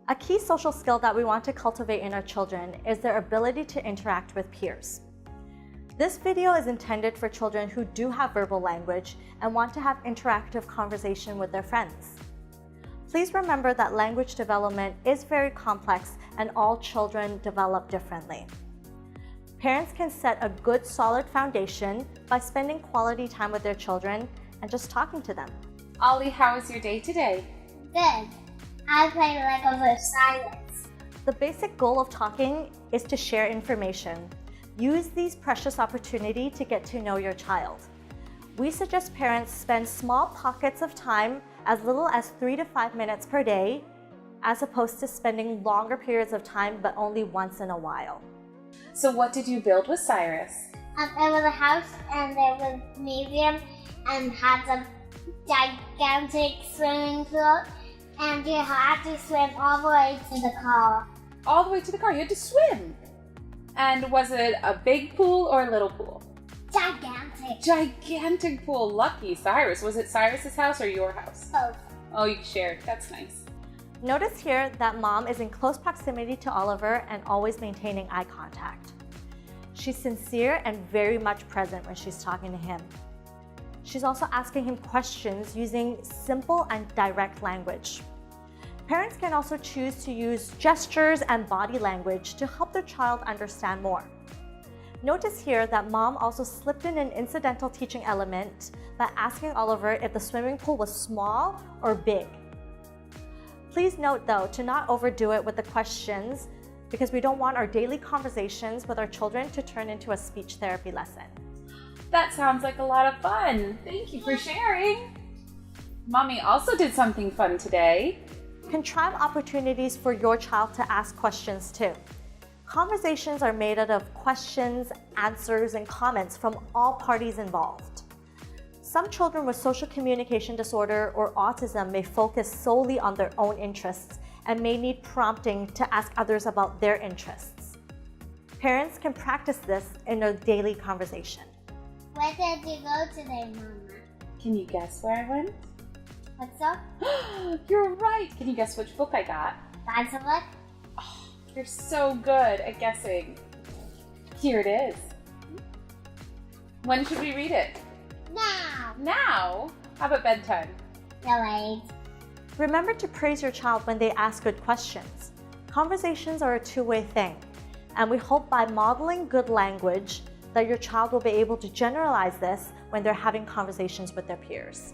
A key social skill that we want to cultivate in our children is their ability to interact with peers. This video is intended for children who do have verbal language and want to have interactive conversation with their friends. Please remember that language development is very complex and all children develop differently. Parents can set a good solid foundation by spending quality time with their children and just talking to them. Ollie, how was your day today? Good. I played Lego with Cyrus. The basic goal of talking is to share information. Use these precious opportunities to get to know your child. We suggest parents spend small pockets of time as little as 3 to 5 minutes per day, as opposed to spending longer periods of time but only once in a while. So what did you build with Cyrus? It was a house and there was a museum and had a gigantic swimming pool and you had to swim all the way to the car. All the way to the car, you had to swim. And was it a big pool or a little pool? Gigantic. Gigantic pool. Lucky Cyrus. Was it Cyrus's house or your house? Both. Oh, you shared. That's nice. Notice here that mom is in close proximity to Oliver and always maintaining eye contact. She's sincere and very much present when she's talking to him. She's also asking him questions using simple and direct language. Parents can also choose to use gestures and body language to help their child understand more. Notice here that mom also slipped in an incidental teaching element by asking Oliver if the swimming pool was small or big. Please note though to not overdo it with the questions because we don't want our daily conversations with our children to turn into a speech therapy lesson. That sounds like a lot of fun. Thank you for sharing. Mommy also did something fun today. Contrive opportunities for your child to ask questions too. Conversations are made out of questions, answers, and comments from all parties involved. Some children with social communication disorder or autism may focus solely on their own interests and may need prompting to ask others about their interests. Parents can practice this in their daily conversation. Where did you go today, Mama? Can you guess where I went? What's up? You're right. Can you guess which book I got? That's a book? Oh, you're so good at guessing. Here it is. When should we read it? Now. Now? How about bedtime? Delayed. Remember to praise your child when they ask good questions. Conversations are a two-way thing, and we hope by modeling good language that your child will be able to generalize this when they're having conversations with their peers.